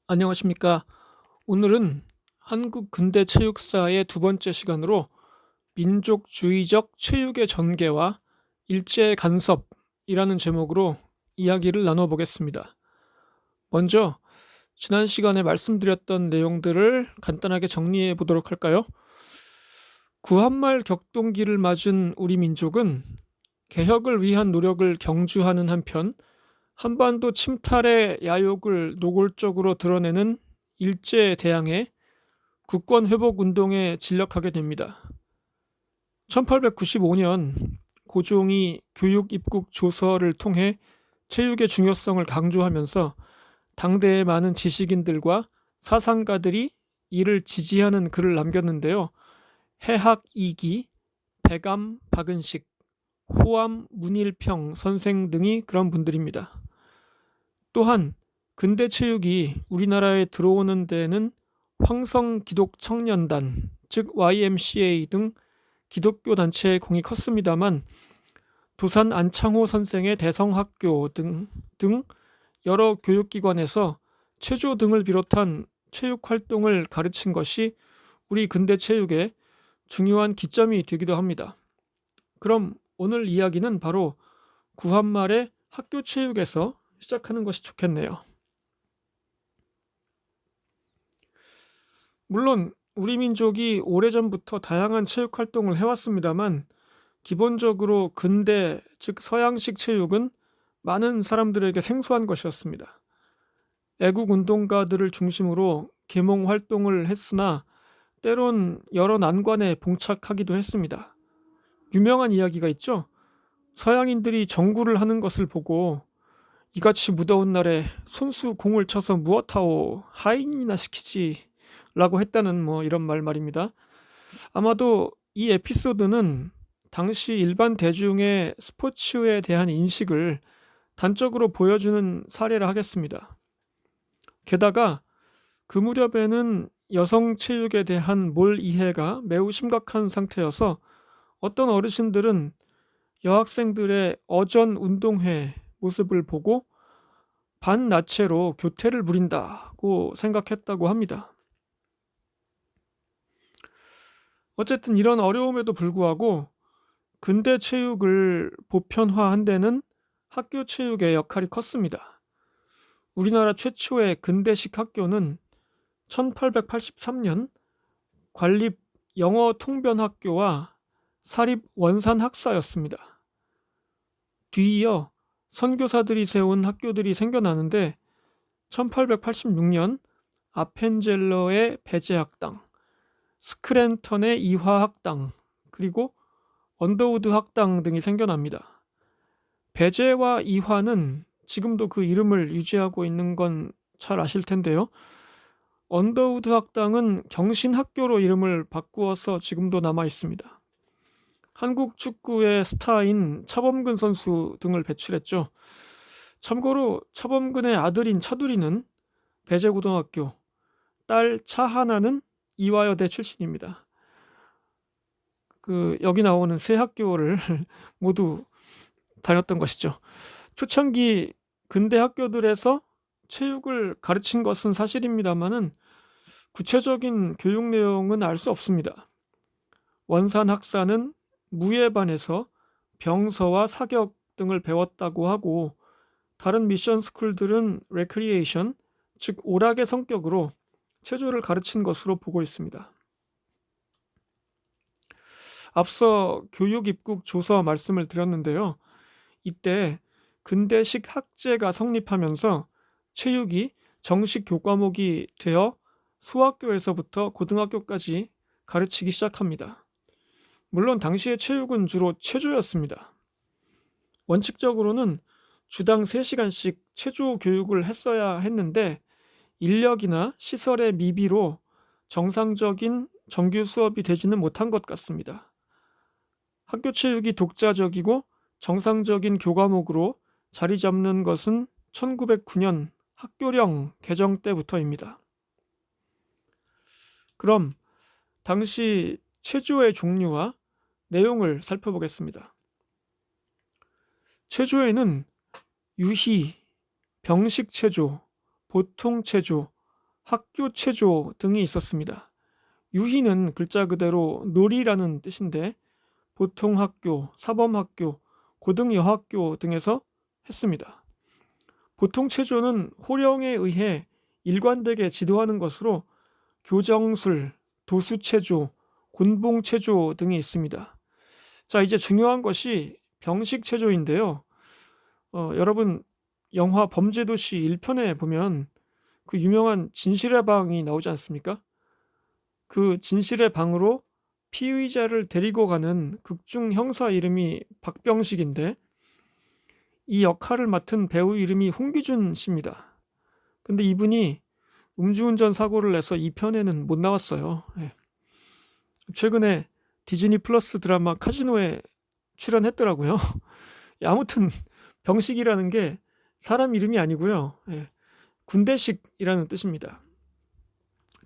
안녕하십니까. 오늘은 한국 근대 체육사의 두 번째 시간으로 민족주의적 체육의 전개와 일제 간섭이라는 제목으로 이야기를 나눠보겠습니다. 먼저 지난 시간에 말씀드렸던 내용들을 간단하게 정리해 보도록 할까요? 구한말 격동기를 맞은 우리 민족은 개혁을 위한 노력을 경주하는 한편 한반도 침탈의 야욕을 노골적으로 드러내는 일제에 대항해 국권 회복 운동에 진력하게 됩니다. 1895년 고종이 교육 입국 조서를 통해 체육의 중요성을 강조하면서 당대의 많은 지식인들과 사상가들이 이를 지지하는 글을 남겼는데요. 해학 이기, 백암 박은식, 호암 문일평 선생 등이 그런 분들입니다. 또한 근대 체육이 우리나라에 들어오는 데에는 황성기독청년단, 즉 YMCA 등 기독교 단체의 공이 컸습니다만 도산 안창호 선생의 대성학교 등 여러 교육기관에서 체조 등을 비롯한 체육 활동을 가르친 것이 우리 근대 체육의 중요한 기점이 되기도 합니다. 그럼 오늘 이야기는 바로 구한말의 학교 체육에서 시작하는 것이 좋겠네요. 물론 우리 민족이 오래전부터 다양한 체육 활동을 해왔습니다만 기본적으로 근대, 즉 서양식 체육은 많은 사람들에게 생소한 것이었습니다. 애국 운동가들을 중심으로 계몽 활동을 했으나 때론 여러 난관에 봉착하기도 했습니다. 유명한 이야기가 있죠. 서양인들이 정구를 하는 것을 보고 이같이 무더운 날에 손수 공을 쳐서 무엇하오 하인이나 시키지 라고 했다는 이런 말입니다. 아마도 이 에피소드는 당시 일반 대중의 스포츠에 대한 인식을 단적으로 보여주는 사례라 하겠습니다. 게다가 그 무렵에는 여성 체육에 대한 몰 이해가 매우 심각한 상태여서 어떤 어르신들은 여학생들의 어전 운동회 모습을 보고 반나체로 교태를 부린다고 생각했다고 합니다. 어쨌든 이런 어려움에도 불구하고 근대 체육을 보편화한 데는 학교 체육의 역할이 컸습니다. 우리나라 최초의 근대식 학교는 1883년 관립 영어 통변학교와 사립 원산학사였습니다. 뒤이어 선교사들이 세운 학교들이 생겨나는데 1886년 아펜젤러의 배제학당, 스크랜턴의 이화학당, 그리고 언더우드 학당 등이 생겨납니다. 배제와 이화는 지금도 그 이름을 유지하고 있는 건 잘 아실 텐데요. 언더우드 학당은 경신학교로 이름을 바꾸어서 지금도 남아 있습니다. 한국 축구의 스타인 차범근 선수 등을 배출했죠. 참고로 차범근의 아들인 차두리는 배제고등학교, 딸 차하나는 이화여대 출신입니다. 여기 나오는 세 학교를 모두 다녔던 것이죠. 초창기 근대 학교들에서 체육을 가르친 것은 사실입니다만은 구체적인 교육 내용은 알 수 없습니다. 원산 학사는 무예반에서 병서와 사격 등을 배웠다고 하고 다른 미션 스쿨들은 레크리에이션, 즉 오락의 성격으로 체조를 가르친 것으로 보고 있습니다. 앞서 교육 입국 조서 말씀을 드렸는데요. 이때 근대식 학제가 성립하면서 체육이 정식 교과목이 되어 소학교에서부터 고등학교까지 가르치기 시작합니다. 물론 당시의 체육은 주로 체조였습니다. 원칙적으로는 주당 3시간씩 체조 교육을 했어야 했는데 인력이나 시설의 미비로 정상적인 정규 수업이 되지는 못한 것 같습니다. 학교 체육이 독자적이고 정상적인 교과목으로 자리 잡는 것은 1909년 학교령 개정 때부터입니다. 그럼 당시 체조의 종류와 내용을 살펴보겠습니다. 체조에는 유희, 병식 체조, 보통 체조, 학교 체조 등이 있었습니다. 유희는 글자 그대로 놀이라는 뜻인데 보통 학교, 사범학교, 고등여학교 등에서 했습니다. 보통 체조는 호령에 의해 일관되게 지도하는 것으로 교정술, 도수체조, 곤봉체조 등이 있습니다. 자, 이제 중요한 것이 병식체조인데요. 여러분 영화 범죄도시 1편에 보면 그 유명한 진실의 방이 나오지 않습니까? 그 진실의 방으로 피의자를 데리고 가는 극중 형사 이름이 박병식인데 이 역할을 맡은 배우 이름이 홍기준 씨입니다. 근데 이분이 음주운전 사고를 내서 이 편에는 못 나왔어요. 예. 최근에 디즈니 플러스 드라마 카지노에 출연했더라고요. 아무튼 병식이라는 게 사람 이름이 아니고요. 예. 군대식이라는 뜻입니다.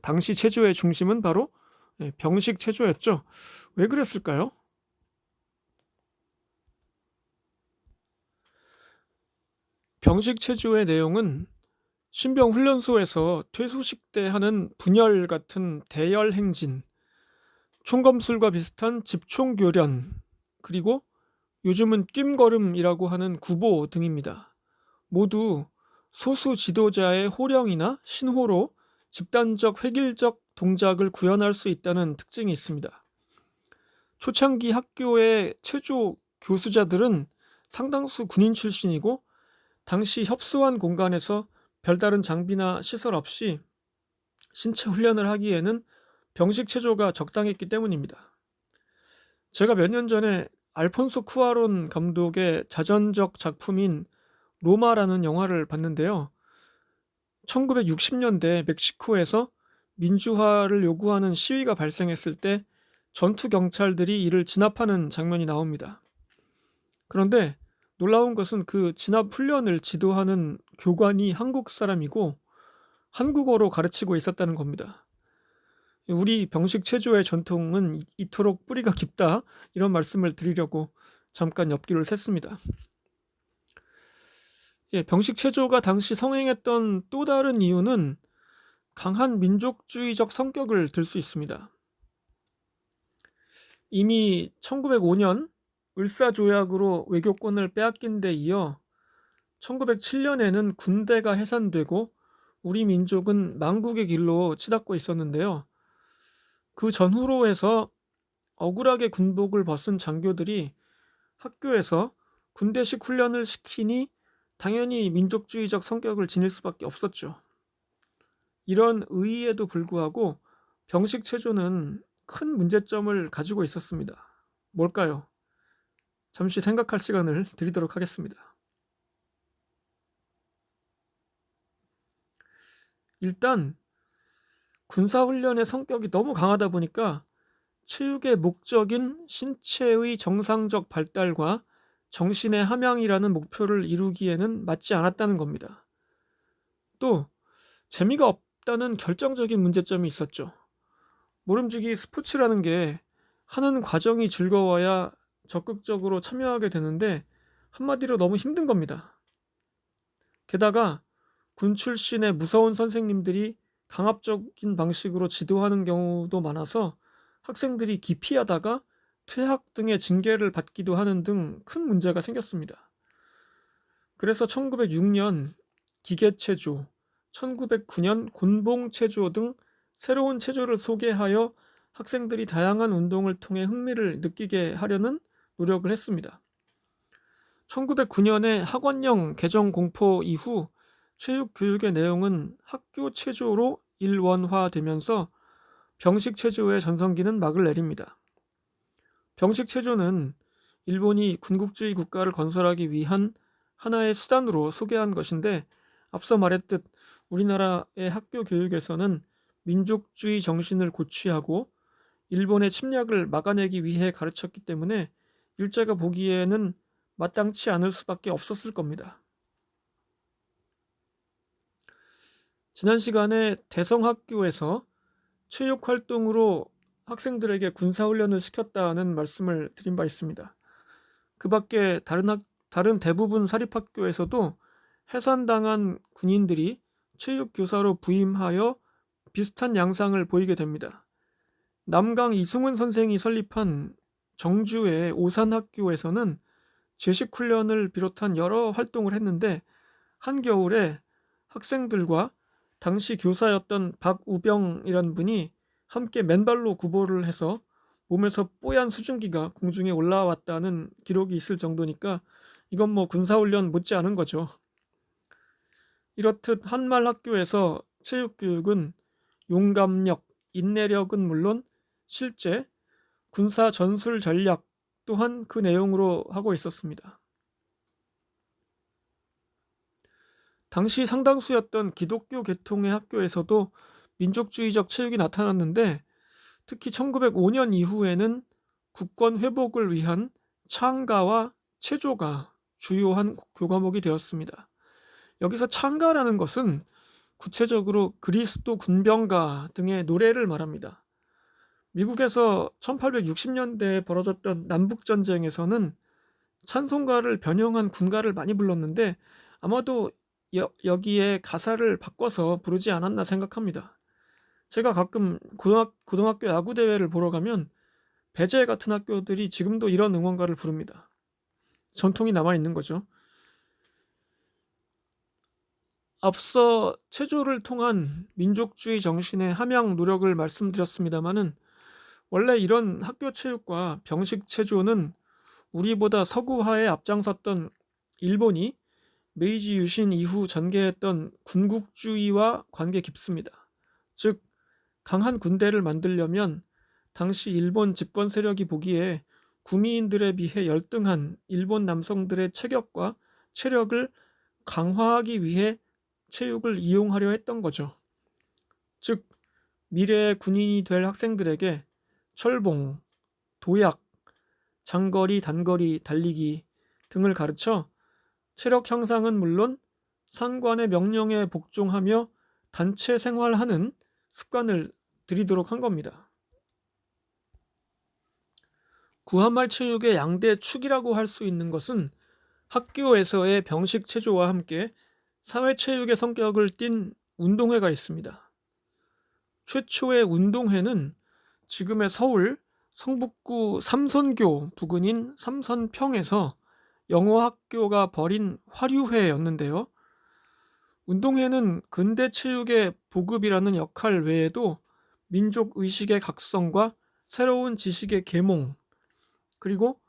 당시 체조의 중심은 바로 병식 체조였죠. 왜 그랬을까요? 병식 체조의 내용은 신병 훈련소에서 퇴소식 때 하는 분열 같은 대열 행진, 총검술과 비슷한 집총 교련, 그리고 요즘은 뜀걸음이라고 하는 구보 등입니다. 모두 소수 지도자의 호령이나 신호로 집단적 획일적 동작을 구현할 수 있다는 특징이 있습니다. 초창기 학교의 체조 교수자들은 상당수 군인 출신이고 당시 협소한 공간에서 별다른 장비나 시설 없이 신체 훈련을 하기에는 병식 체조가 적당했기 때문입니다. 제가 몇 년 전에 알폰소 쿠아론 감독의 자전적 작품인 로마라는 영화를 봤는데요. 1960년대 멕시코에서 민주화를 요구하는 시위가 발생했을 때 전투 경찰들이 이를 진압하는 장면이 나옵니다. 그런데 놀라운 것은 그 진압 훈련을 지도하는 교관이 한국 사람이고 한국어로 가르치고 있었다는 겁니다. 우리 병식 체조의 전통은 이토록 뿌리가 깊다, 이런 말씀을 드리려고 잠깐 엽기를 샜습니다. 병식 체조가 당시 성행했던 또 다른 이유는 강한 민족주의적 성격을 들 수 있습니다. 이미 1905년 을사조약으로 외교권을 빼앗긴 데 이어 1907년에는 군대가 해산되고 우리 민족은 망국의 길로 치닫고 있었는데요. 그 전후로 해서 억울하게 군복을 벗은 장교들이 학교에서 군대식 훈련을 시키니 당연히 민족주의적 성격을 지닐 수밖에 없었죠. 이런 의의에도 불구하고 병식 체조는 큰 문제점을 가지고 있었습니다. 뭘까요? 잠시 생각할 시간을 드리도록 하겠습니다. 일단 군사훈련의 성격이 너무 강하다 보니까 체육의 목적인 신체의 정상적 발달과 정신의 함양이라는 목표를 이루기에는 맞지 않았다는 겁니다. 또 재미가 없다는 결정적인 문제점이 있었죠. 모름지기 스포츠라는 게 하는 과정이 즐거워야 적극적으로 참여하게 되는데 한마디로 너무 힘든 겁니다. 게다가 군 출신의 무서운 선생님들이 강압적인 방식으로 지도하는 경우도 많아서 학생들이 기피하다가 퇴학 등의 징계를 받기도 하는 등 큰 문제가 생겼습니다. 그래서 1906년 기계체조, 1909년 곤봉체조 등 새로운 체조를 소개하여 학생들이 다양한 운동을 통해 흥미를 느끼게 하려는 노력을 했습니다. 1909년에 학원령 개정 공포 이후 체육 교육의 내용은 학교 체조로 일원화되면서 병식 체조의 전성기는 막을 내립니다. 병식 체조는 일본이 군국주의 국가를 건설하기 위한 하나의 수단으로 소개한 것인데 앞서 말했듯 우리나라의 학교 교육에서는 민족주의 정신을 고취하고 일본의 침략을 막아내기 위해 가르쳤기 때문에 일제가 보기에는 마땅치 않을 수밖에 없었을 겁니다. 지난 시간에 대성학교에서 체육활동으로 학생들에게 군사훈련을 시켰다는 말씀을 드린 바 있습니다. 그 밖에 다른 대부분 사립학교에서도 해산당한 군인들이 체육교사로 부임하여 비슷한 양상을 보이게 됩니다. 남강 이승훈 선생이 설립한 정주의 오산학교에서는 제식훈련을 비롯한 여러 활동을 했는데 한겨울에 학생들과 당시 교사였던 박우병이라는 분이 함께 맨발로 구보를 해서 몸에서 뽀얀 수증기가 공중에 올라왔다는 기록이 있을 정도니까 이건 뭐 군사훈련 못지않은 거죠. 이렇듯 한말 학교에서 체육교육은 용감력, 인내력은 물론 실제 군사 전술 전략 또한 그 내용으로 하고 있었습니다. 당시 상당수였던 기독교 계통의 학교에서도 민족주의적 체육이 나타났는데 특히 1905년 이후에는 국권 회복을 위한 창가와 체조가 주요한 교과목이 되었습니다. 여기서 창가라는 것은 구체적으로 그리스도 군병가 등의 노래를 말합니다. 미국에서 1860년대에 벌어졌던 남북전쟁에서는 찬송가를 변형한 군가를 많이 불렀는데 아마도 여기에 가사를 바꿔서 부르지 않았나 생각합니다. 제가 가끔 고등학교 야구대회를 보러 가면 배재 같은 학교들이 지금도 이런 응원가를 부릅니다. 전통이 남아있는 거죠. 앞서 체조를 통한 민족주의 정신의 함양 노력을 말씀드렸습니다마는 원래 이런 학교 체육과 병식 체조는 우리보다 서구화에 앞장섰던 일본이 메이지 유신 이후 전개했던 군국주의와 관계 깊습니다. 즉 강한 군대를 만들려면 당시 일본 집권 세력이 보기에 구미인들에 비해 열등한 일본 남성들의 체격과 체력을 강화하기 위해 체육을 이용하려 했던 거죠. 즉 미래의 군인이 될 학생들에게 철봉, 도약, 장거리, 단거리, 달리기 등을 가르쳐 체력 향상은 물론 상관의 명령에 복종하며 단체 생활하는 습관을 들이도록 한 겁니다. 구한말 체육의 양대 축이라고 할 수 있는 것은 학교에서의 병식 체조와 함께 사회체육의 성격을 띤 운동회가 있습니다. 최초의 운동회는 지금의 서울 성북구 삼선교 부근인 삼선평에서 영어학교가 벌인 화류회였는데요. 운동회는 근대 체육의 보급이라는 역할 외에도 민족의식의 각성과 새로운 지식의 계몽, 그리고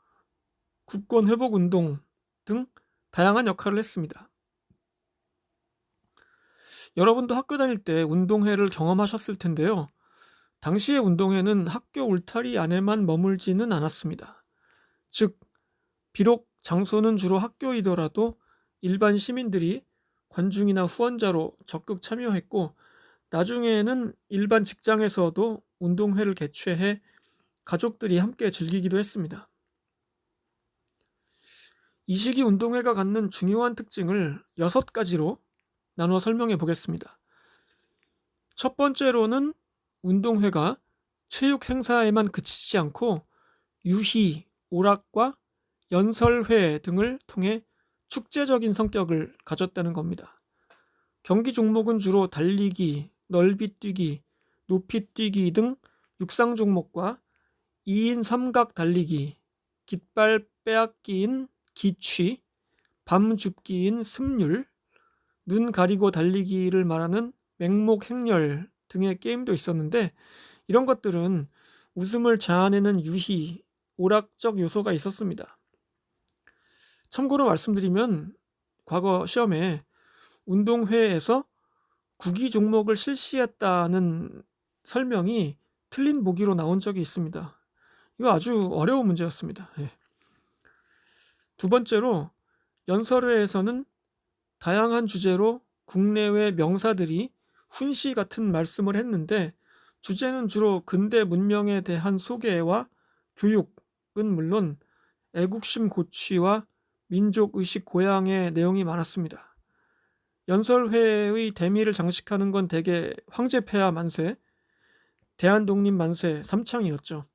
국권 회복 운동 등 다양한 역할을 했습니다. 여러분도 학교 다닐 때 운동회를 경험하셨을 텐데요. 당시의 운동회는 학교 울타리 안에만 머물지는 않았습니다. 즉, 비록 장소는 주로 학교이더라도 일반 시민들이 관중이나 후원자로 적극 참여했고 나중에는 일반 직장에서도 운동회를 개최해 가족들이 함께 즐기기도 했습니다. 이 시기 운동회가 갖는 중요한 특징을 6가지로 나누어 설명해 보겠습니다. 첫 번째로는 운동회가 체육 행사에만 그치지 않고 유희, 오락과 연설회 등을 통해 축제적인 성격을 가졌다는 겁니다. 경기 종목은 주로 달리기, 넓이뛰기, 높이뛰기 등 육상 종목과 2인 삼각 달리기, 깃발 빼앗기인 기취, 밤 줍기인 습률, 눈 가리고 달리기를 말하는 맹목 행렬 등의 게임도 있었는데 이런 것들은 웃음을 자아내는 유희, 오락적 요소가 있었습니다. 참고로 말씀드리면 과거 시험에 운동회에서 구기 종목을 실시했다는 설명이 틀린 보기로 나온 적이 있습니다. 이거 아주 어려운 문제였습니다. 두 번째로 연설회에서는 다양한 주제로 국내외 명사들이 훈시 같은 말씀을 했는데 주제는 주로 근대 문명에 대한 소개와 교육은 물론 애국심 고취와 민족의식 고양의 내용이 많았습니다. 연설회의 대미를 장식하는 건 대개 황제폐하 만세, 대한독립 만세, 삼창이었죠.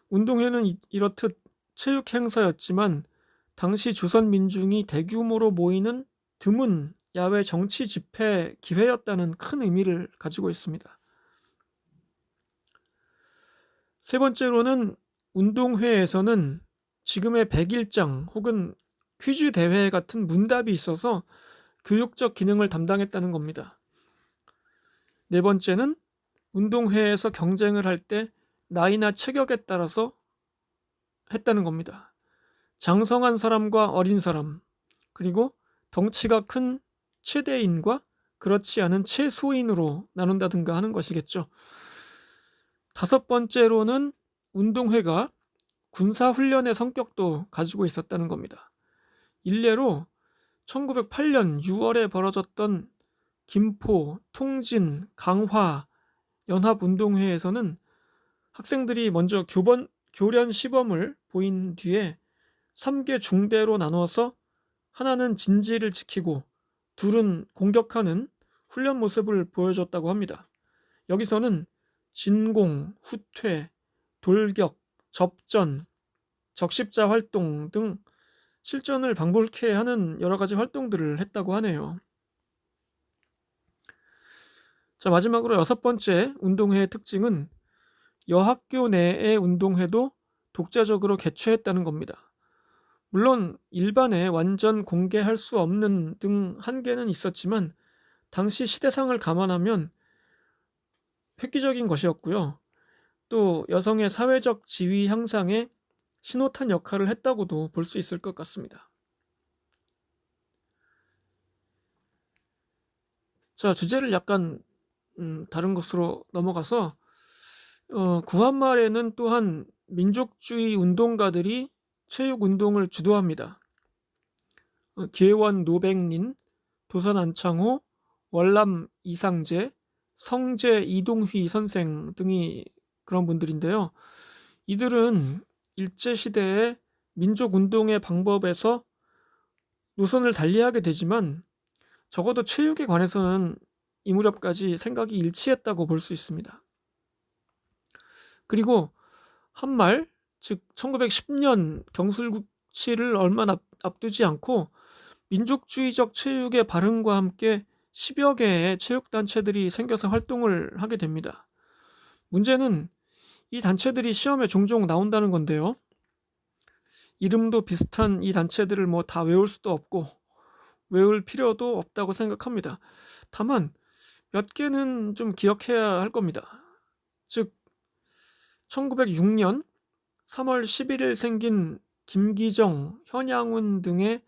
운동회는 이렇듯 체육 행사였지만 당시 조선 민중이 대규모로 모이는 드문 야외 정치 집회 기회였다는 큰 의미를 가지고 있습니다. 세 번째로는 운동회에서는 지금의 백일장 혹은 퀴즈 대회 같은 문답이 있어서 교육적 기능을 담당했다는 겁니다. 네 번째는 운동회에서 경쟁을 할 때 나이나 체격에 따라서 했다는 겁니다. 장성한 사람과 어린 사람, 그리고 덩치가 큰 최대인과 그렇지 않은 최소인으로 나눈다든가 하는 것이겠죠. 다섯 번째로는 운동회가 군사훈련의 성격도 가지고 있었다는 겁니다. 일례로 1908년 6월에 벌어졌던 김포, 통진, 강화 연합운동회에서는 학생들이 먼저 교련 시범을 보인 뒤에 3개 중대로 나눠서 하나는 진지를 지키고 둘은 공격하는 훈련 모습을 보여줬다고 합니다. 여기서는 진공, 후퇴, 돌격, 접전, 적십자 활동 등 실전을 방불케 하는 여러 가지 활동들을 했다고 하네요. 자, 마지막으로 여섯 번째 운동회의 특징은 여학교 내의 운동회도 독자적으로 개최했다는 겁니다. 물론 일반에 완전 공개할 수 없는 등 한계는 있었지만 당시 시대상을 감안하면 획기적인 것이었고요. 또 여성의 사회적 지위 향상에 신호탄 역할을 했다고도 볼 수 있을 것 같습니다. 자, 주제를 약간 다른 것으로 넘어가서 구한말에는 또한 민족주의 운동가들이 체육운동을 주도합니다. 계원 노백린, 도선 안창호, 월남 이상재, 성재 이동휘 선생 등이 그런 분들인데요. 이들은 일제시대의 민족운동의 방법에서 노선을 달리하게 되지만 적어도 체육에 관해서는 이 무렵까지 생각이 일치했다고 볼 수 있습니다. 그리고 한말, 즉 1910년 경술국치를 얼마 앞두지 않고 민족주의적 체육의 발흥과 함께 10여 개의 체육단체들이 생겨서 활동을 하게 됩니다. 문제는 이 단체들이 시험에 종종 나온다는 건데요. 이름도 비슷한 이 단체들을 뭐 다 외울 수도 없고 외울 필요도 없다고 생각합니다. 다만 몇 개는 좀 기억해야 할 겁니다. 즉 1906년 3월 11일 생긴 김기정, 현양훈 등의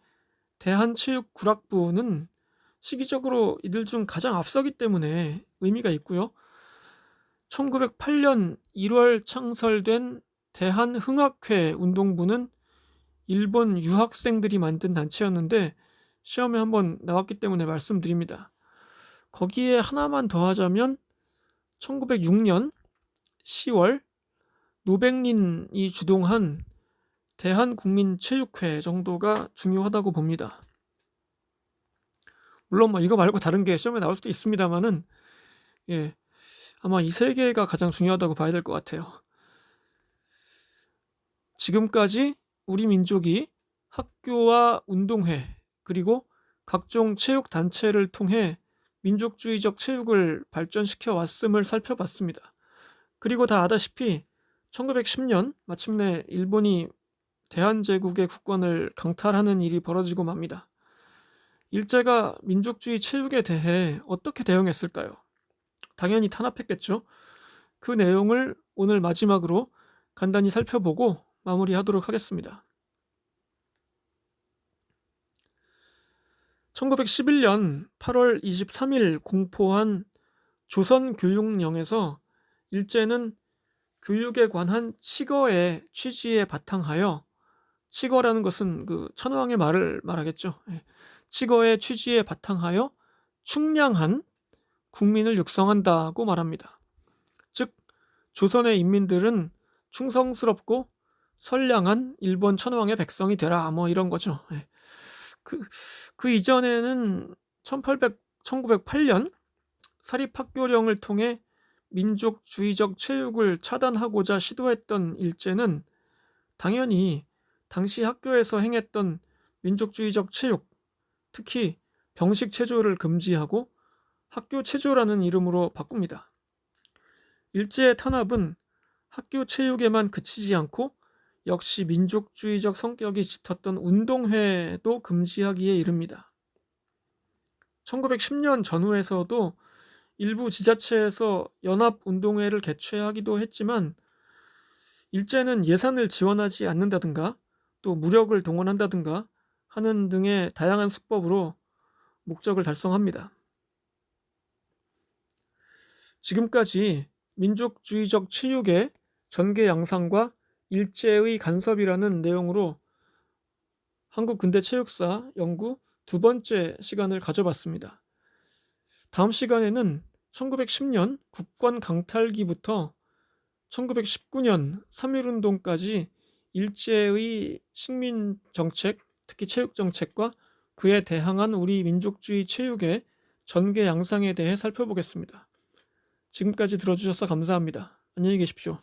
대한체육구락부는 시기적으로 이들 중 가장 앞서기 때문에 의미가 있고요. 1908년 1월 창설된 대한흥학회 운동부는 일본 유학생들이 만든 단체였는데 시험에 한번 나왔기 때문에 말씀드립니다. 거기에 하나만 더하자면 1906년 10월 노백린이 주동한 대한국민체육회 정도가 중요하다고 봅니다. 물론 뭐 이거 말고 다른 게 시험에 나올 수도 있습니다만은 아마 이 세 개가 가장 중요하다고 봐야 될 것 같아요. 지금까지 우리 민족이 학교와 운동회 그리고 각종 체육단체를 통해 민족주의적 체육을 발전시켜 왔음을 살펴봤습니다. 그리고 다 아다시피 1910년 마침내 일본이 대한제국의 국권을 강탈하는 일이 벌어지고 맙니다. 일제가 민족주의 체육에 대해 어떻게 대응했을까요? 당연히 탄압했겠죠. 그 내용을 오늘 마지막으로 간단히 살펴보고 마무리하도록 하겠습니다. 1911년 8월 23일 공포한 조선교육령에서 일제는 교육에 관한 칙어의 취지에 바탕하여, 칙어라는 것은 그 천황의 말을 말하겠죠. 칙어의 취지에 바탕하여 충량한 국민을 육성한다고 말합니다. 즉 조선의 인민들은 충성스럽고 선량한 일본 천황의 백성이 되라, 뭐 이런 거죠. 그 이전에는 1908년 사립학교령을 통해 민족주의적 체육을 차단하고자 시도했던 일제는 당연히 당시 학교에서 행했던 민족주의적 체육, 특히 병식 체조를 금지하고 학교 체조라는 이름으로 바꿉니다. 일제의 탄압은 학교 체육에만 그치지 않고 역시 민족주의적 성격이 짙었던 운동회도 금지하기에 이릅니다. 1910년 전후에서도 일부 지자체에서 연합운동회를 개최하기도 했지만 일제는 예산을 지원하지 않는다든가 또 무력을 동원한다든가 하는 등의 다양한 수법으로 목적을 달성합니다. 지금까지 민족주의적 체육의 전개 양상과 일제의 간섭이라는 내용으로 한국 근대 체육사 연구 두 번째 시간을 가져봤습니다. 다음 시간에는 1910년 국권 강탈기부터 1919년 3.1운동까지 일제의 식민정책, 특히 체육정책과 그에 대항한 우리 민족주의 체육의 전개 양상에 대해 살펴보겠습니다. 지금까지 들어주셔서 감사합니다. 안녕히 계십시오.